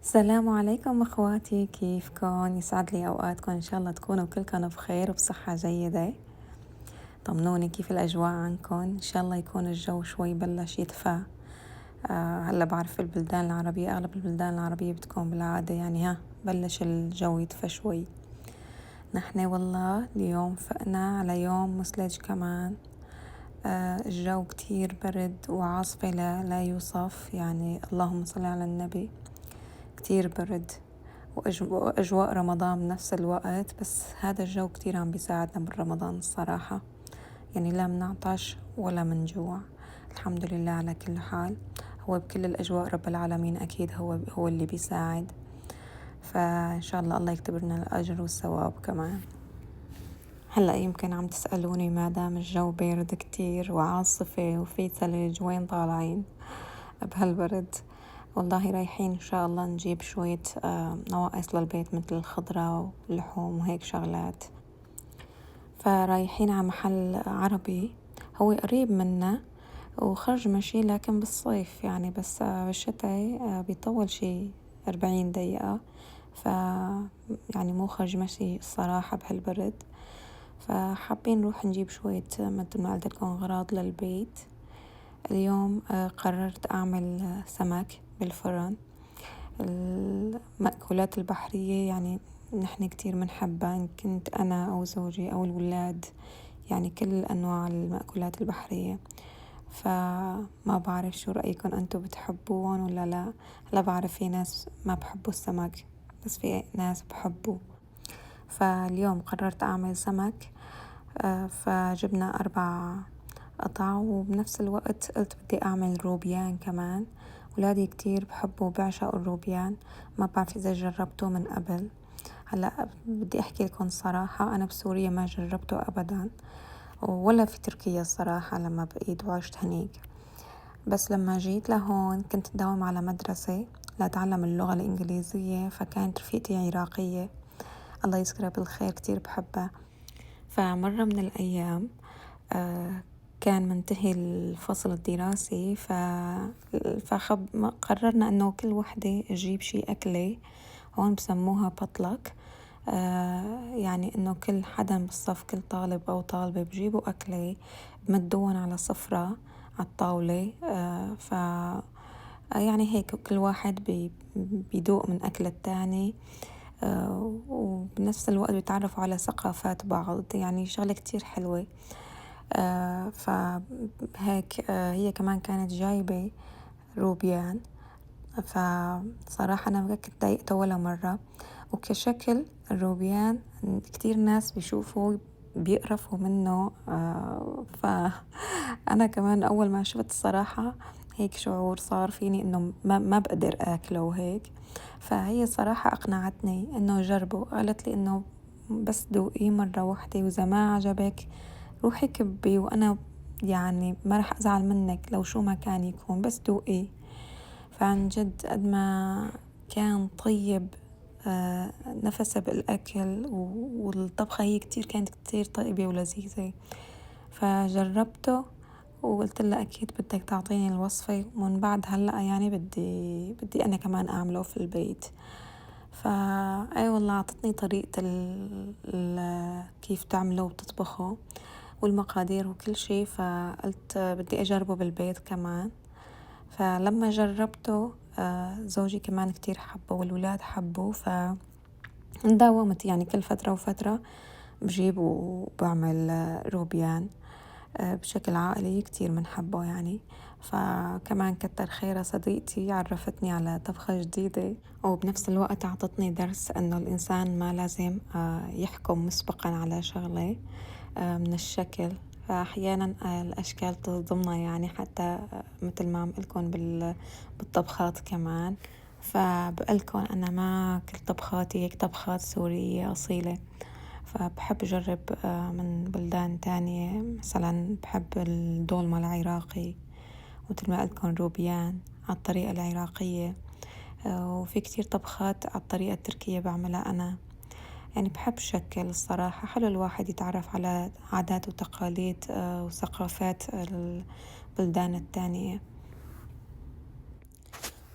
السلام عليكم اخواتي، كيفكن؟ يسعد لي اوقاتكم، ان شاء الله تكونوا كلكم بخير وبصحة جيدة. طمنوني كيف الاجواء عنكم؟ ان شاء الله يكون الجو شوي بلش يدفى. هلا بعرف البلدان العربية، اغلب البلدان العربية بتكون بالعادة يعني بلش الجو يدفى شوي. نحن والله اليوم فقنا على يوم مثلج كمان. الجو كتير برد وعاصفة لا يوصف، يعني اللهم صل على النبي. كتير برد وأجواء رمضان بنفس الوقت، بس هذا الجو كتير عم بيساعدنا بالرمضان الصراحة. يعني لا منعطش ولا منجوع، الحمد لله على كل حال. هو بكل الأجواء رب العالمين أكيد هو اللي بيساعد. فإن شاء الله الله يكتب لنا الأجر والثواب كمان. هلأ يمكن عم تسألوني ما دام الجو بارد كتير وعاصفة وفي ثلج وين طالعين بهالبرد؟ والله رايحين إن شاء الله نجيب شوية نواقص للبيت مثل الخضرة واللحوم وهيك شغلات. فرايحين على محل عربي هو قريب منا وخرج مشي، لكن بالصيف يعني، بس بالشتاء بيطول شي 40 دقيقة. ف يعني مو خرج مشي الصراحة بهالبرد. فحابين نروح نجيب شوية مثل ما قلت لكم أغراض للبيت. اليوم قررت أعمل سمك بالفرن. المأكولات البحرية يعني نحن كتير منحبها، إن كنت أنا أو زوجي أو الولاد، يعني كل أنواع المأكولات البحرية. فما بعرف شو رأيكم، أنتوا بتحبوهم ولا لا؟ لا بعرف، في ناس ما بحبوا السمك بس في ناس بحبوا. فاليوم قررت أعمل سمك. فجبنا 4 قطع، وبنفس الوقت قلت بدي أعمل روبيان كمان. ولادي كتير بحبوا وبيعشقوا الروبيان، ما بعرف إذا جربته من قبل. هلأ بدي أحكي لكم صراحة، أنا بسوريا ما جربته أبدا، ولا في تركيا الصراحة لما بقيت وعشت هنيك. بس لما جيت لهون كنت داوم على مدرسة لأتعلم اللغة الإنجليزية، فكانت رفيقتي عراقية الله يذكرها بالخير، كتير بحبها. فمرة من الأيام كان منتهي الفصل الدراسي، قررنا إنه كل وحدة تجيب شي أكلة. هون بسموها بطلك. يعني إنه كل حدا بالصف، كل طالب أو طالبة بجيبوا أكلة، بمدون على سفرة على الطاولة. يعني هيك كل واحد بيدوق من أكل التاني. وبنفس الوقت بيتعرفوا على ثقافات بعض، يعني شغلة كتير حلوة. فهيك هي كمان كانت جايبة روبيان. فصراحة أنا ما كنت ضايقته ولا مرة. وكشكل الروبيان كتير ناس بيشوفوا بيقرفوا منه. فأنا كمان أول ما شفت الصراحة هيك شعور صار فيني إنه ما بقدر أكله وهيك. فهي صراحة أقنعتني إنه جربه، قالت لي إنه بس دوقيه مرة واحدة، وإذا ما عجبك روحي كبي، وأنا يعني ما رح أزعل منك لو شو ما كان يكون، بس دوقيه. فعن جد قد ما كان طيب نفسه بالأكل، والطبخة هي كانت كتير طيبة ولذيذة. فجربته وقلت لها أكيد بدك تعطيني الوصفة، ومن بعد هلأ يعني بدي أنا كمان أعمله في البيت. أي والله عطتني طريقة كيف تعمله وتطبخه والمقادير وكل شي. فقلت بدي أجربه بالبيت كمان. فلما جربته زوجي كمان كتير حبه والولاد حبوا. داومت يعني كل فترة وفترة بجيب وبعمل روبيان بشكل عائلي، كتير منحبه يعني. فكمان كتر خيرها صديقتي، عرفتني على طبخة جديدة، وبنفس الوقت أعطتني درس أنه الإنسان ما لازم يحكم مسبقا على شغلة من الشكل. فأحيانا الأشكال تصدمنا، يعني حتى مثل ما عم قلكن بالطبخات كمان. فبقلكن أنا ما كل طبخاتي هيك طبخات سورية أصيلة، فبحب أجرب من بلدان تانية. مثلا بحب الدولمة العراقي، مثل ما قلتلكن روبيان على الطريقة العراقية. وفي كتير طبخات على الطريقة التركية بعملها أنا. يعني بحب شكل الصراحة، حلو الواحد يتعرف على عادات وتقاليد وثقافات البلدان التانية.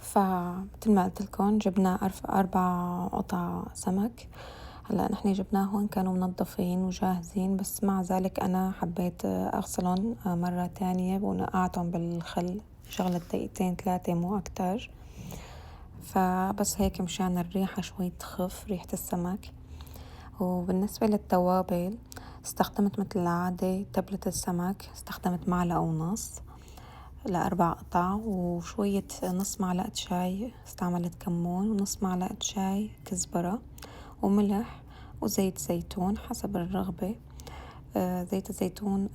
فمثل ما قلت لكم جبنا 4 قطع سمك. هلا نحن جبناهم كانوا منظفين وجاهزين، بس مع ذلك أنا حبيت أغسلهم مرة تانية ونقعتهم بالخل شغلة دقيقتين 3 مو أكتر، فبس هيك مشان الريحة شوي تخف ريحة السمك. وبالنسبة للتوابل استخدمت مثل العادة تبلة السمك، استخدمت 1.5 معلقة ل4 قطع، وشوية نص معلقة شاي استعملت كمون، ونص معلقة شاي كزبرة، وملح، وزيت زيتون حسب الرغبة. زيت الزيتون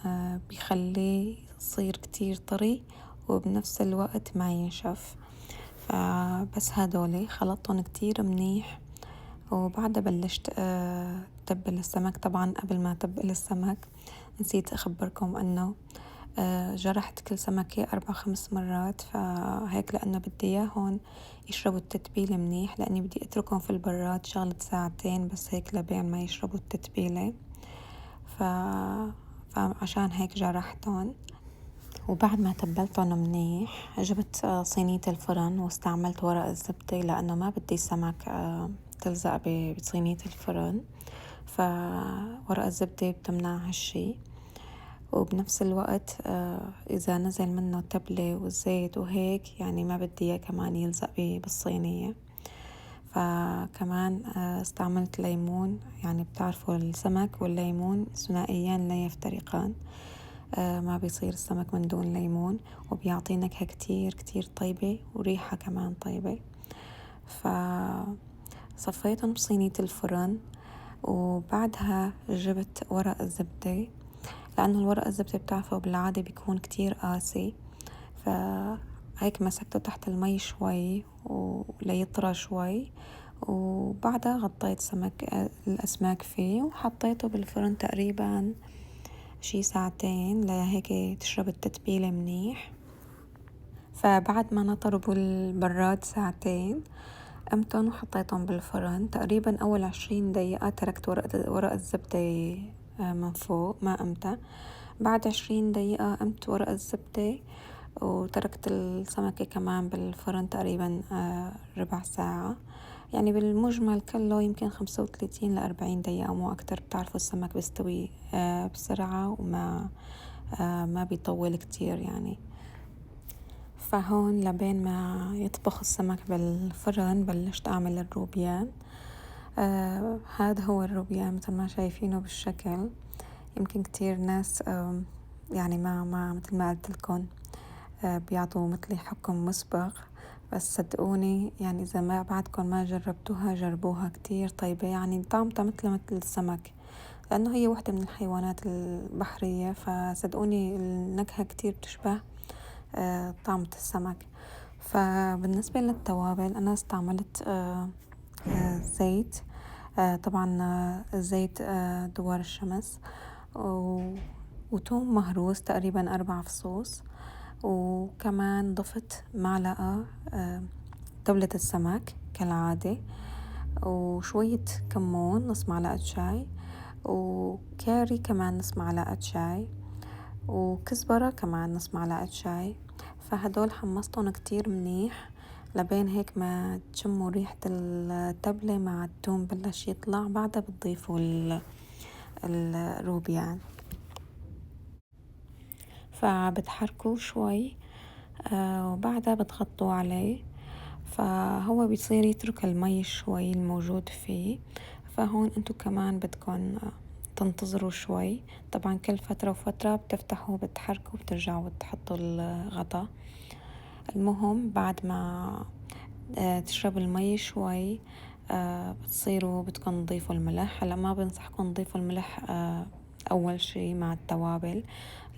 بيخليه يصير كتير طري وبنفس الوقت ما ينشف. فبس هدول خلطتهم كتير منيح، وبعدها بلشت تبل السمك. طبعا قبل ما تبل السمك نسيت أخبركم أنه جرحت كل سمكة 4-5 مرات، فهيك لأنه بدي إياهم يشربوا التتبيلة منيح، لأني بدي أتركهم في البراد شغلة ساعتين بس هيك لبين ما يشربوا التتبيلة. فعشان هيك جرحتهم. وبعد ما تبلتهم منيح جبت صينية الفرن واستعملت ورق الزبدة، لأنه ما بدي السمك تلزق بصينية الفرن، فورق الزبدة بتمنع هالشي. وبنفس الوقت إذا نزل منه تبلة والزيت وهيك يعني ما بدي إياه كمان يلزق بالصينية. فكمان استعملت ليمون، يعني بتعرفوا السمك والليمون ثنائيان لا يفترقان. ما بيصير السمك من دون ليمون، وبيعطي نكهة كتير كتير طيبة وريحة كمان طيبة. فصفيتهم بصينية الفرن، وبعدها جبت ورق الزبدة، لأنه الورق الزبدة بتعرفوا بالعادة بيكون كتير قاسي، فهيك مسكته تحت المي شوي وليطرى شوي، وبعدها غطيت الأسماك فيه وحطيته بالفرن تقريبا شي 2 لهيك تشرب التتبيلة منيح. فبعد ما نطروا بالبراد 2 قمتن وحطيتهم بالفرن تقريبا أول 20 دقيقة. تركت ورق الزبدة من فوق ما قمتها. بعد 20 دقيقة قمت ورق الزبدة وتركت السمكة كمان بالفرن تقريبا ربع ساعة. يعني بالمجمل كله يمكن 35-40 دقيقة مو أكتر. بتعرفوا السمك بيستوي بسرعة وما ما بيطول كتير يعني. فهون لبين ما يطبخ السمك بالفرن بلشت أعمل الروبيان. هذا هو الروبيان مثل ما شايفينه بالشكل. يمكن كتير ناس يعني ما مثل ما قلت لكم بيعطوا مثلي حكم مسبق، بس صدقوني يعني إذا ما بعدكم ما جربتوها جربوها كتير طيبة. يعني طعمتها مثل السمك، لأنه هي واحدة من الحيوانات البحرية، فصدقوني النكهة كتير بتشبه طعمة السمك. فبالنسبة للتوابل أنا استعملت زيت، طبعا الزيت دوار الشمس، وتوم مهروس تقريبا 4 فصوص، وكمان ضفت معلقة تبلة السمك كالعادة، وشوية كمون نص معلقة شاي، وكاري كمان نص معلقة شاي، وكزبرة كمان نص معلقة شاي. فهدول حمصتهم كتير منيح لبين هيك ما تشموا ريحة التبلة مع التوم بلش يطلع. بعدها بتضيفوا الروبيان، فبتحركوه شوي وبعدها بتغطوا عليه، فهو بيصير يترك المي شوي الموجود فيه. فهون انتو كمان بدكن تنتظروا شوي. طبعا كل فترة وفترة بتفتحوا بتحركوا بترجعوا بتحطوا الغطا. المهم بعد ما تشرب المي شوي بتصيروا بدكن تضيفوا الملح. هلا ما بنصحكم تضيفوا الملح أول شي مع التوابل،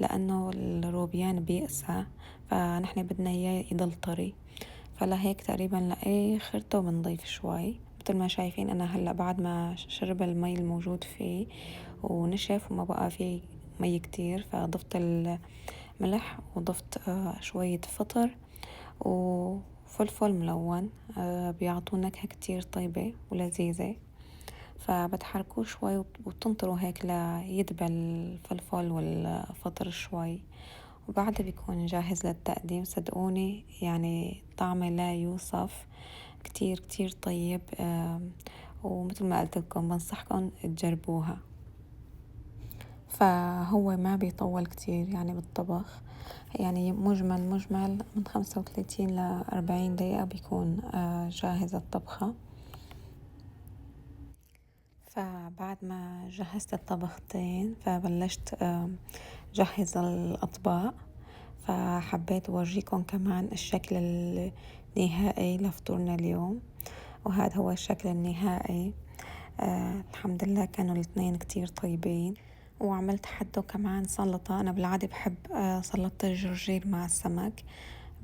لأنه الروبيان بيقسى، فنحن بدنا إياه يضل طري. فلهيك تقريبا لآخرته بنضيف شوي. مثل ما شايفين أنا هلأ بعد ما شرب المي الموجود فيه ونشف وما بقى فيه مي كتير، فضفت الملح وضفت شوية فطر وفلفل ملون بيعطوا نكهة كتير طيبة ولذيذة. فبتحركوه شوي وتنطروا هيك ليدبل الفلفل والفطر شوي، وبعدها بيكون جاهز للتقديم. صدقوني يعني طعمه لا يوصف، كتير كتير طيب. ومثل ما قلت لكم بنصحكم تجربوها. فهو ما بيطول كتير يعني بالطبخ، يعني مجمل من 35 ل40 دقيقة بيكون جاهز الطبخة. فبعد ما جهزت الطبختين فبلشت جهز الأطباق. فحبيت أورجيكم كمان الشكل النهائي لفطورنا اليوم، وهذا هو الشكل النهائي. الحمد لله كانوا الاثنين كتير طيبين. وعملت حده كمان سلطة. أنا بالعادة بحب سلطة الجرجير مع السمك،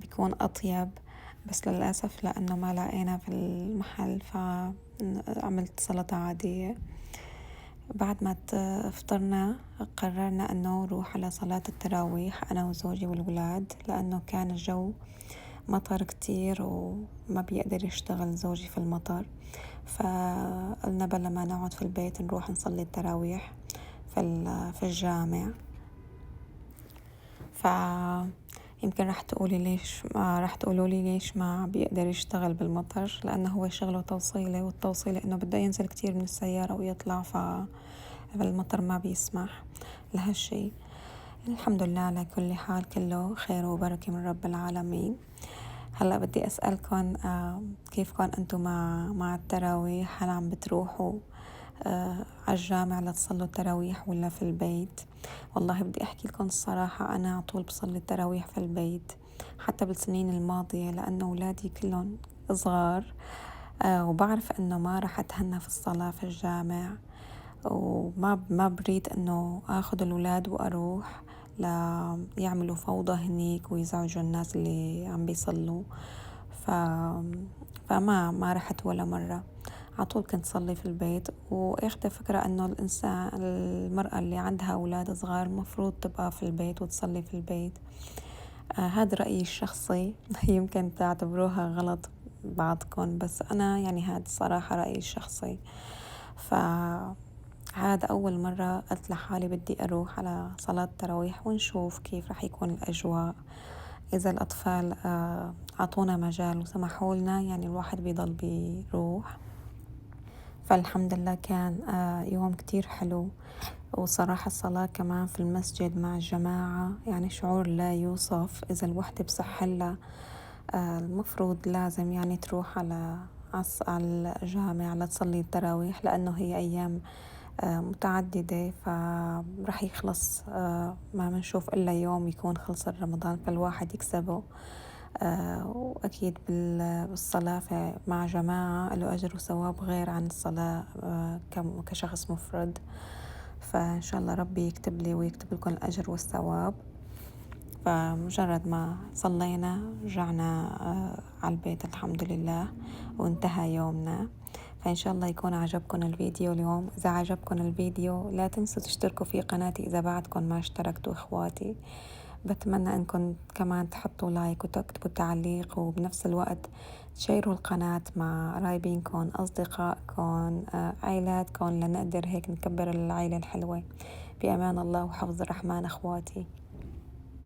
بيكون أطيب، بس للأسف لأنه ما لقينا في المحل فعملت سلطة عادية. بعد ما فطرنا قررنا أنه نروح على صلاة التراويح أنا وزوجي والولاد، لأنه كان الجو مطر كتير وما بيقدر يشتغل زوجي في المطر. فقلنا بلا ما نقعد في البيت نروح نصلي التراويح في الجامع. يمكن راح تقولوا لي ليش ما بيقدر يشتغل بالمطر، لأنه هو شغله توصيلة، والتوصيلة إنه بده ينزل كتير من السيارة ويطلع، فالمطر ما بيسمح لهالشي. الحمد لله على كل حال، كله خير وبركة من رب العالمين. هلأ بدي أسألكن كيفكن أنتم مع التراويح؟ هل عم بتروحوا على الجامع لتصلوا التراويح ولا في البيت؟ والله بدي أحكي لكم الصراحة، أنا على طول بصلي التراويح في البيت، حتى بالسنين الماضية، لأنه أولادي كلهم صغار. وبعرف أنه ما رح أتهنى في الصلاة في الجامع، وما بريد أنه أخذ الأولاد وأروح يعملوا فوضى هنيك ويزعجوا الناس اللي عم بيصلوا. ف... فما رحت ولا مرة، على طول كنت صلي في البيت. وأخذت فكرة أنه المرأة اللي عندها أولاد صغار مفروض تبقى في البيت وتصلي في البيت. هذا رأيي الشخصي. يمكن تعتبروها غلط بعضكم، بس أنا يعني هذا الصراحة رأيي الشخصي. هذا أول مرة قلت لحالي بدي أروح على صلاة تراويح ونشوف كيف رح يكون الأجواء. إذا الأطفال عطونا مجال وسمحوا لنا، يعني الواحد بيضل بيروح. فالحمد لله كان يوم كتير حلو. وصراحة الصلاة كمان في المسجد مع الجماعة يعني شعور لا يوصف. إذا الوحدة بصح لها المفروض لازم يعني تروح على الجامع لتصلي التراويح، لأنه هي أيام متعددة، فرح يخلص ما منشوف إلا يوم يكون خلص رمضان، فالواحد يكسبه. وأكيد بالصلاة مع جماعة له أجر وثواب غير عن الصلاة كشخص مفرد. فإن شاء الله ربي يكتب لي ويكتب لكم الأجر والثواب. فمجرد ما صلينا رجعنا على البيت الحمد لله، وانتهى يومنا. فإن شاء الله يكون عجبكم الفيديو اليوم. إذا عجبكم الفيديو لا تنسوا تشتركوا في قناتي إذا بعدكم ما اشتركتوا إخواتي. بتمنى أنكم كمان تحطوا لايك وتكتبوا تعليق، وبنفس الوقت تشيروا القناة مع قرايبينكم، أصدقائكم، عائلاتكم، لنقدر هيك نكبر العائلة الحلوة. بأمان الله وحفظ الرحمن أخواتي.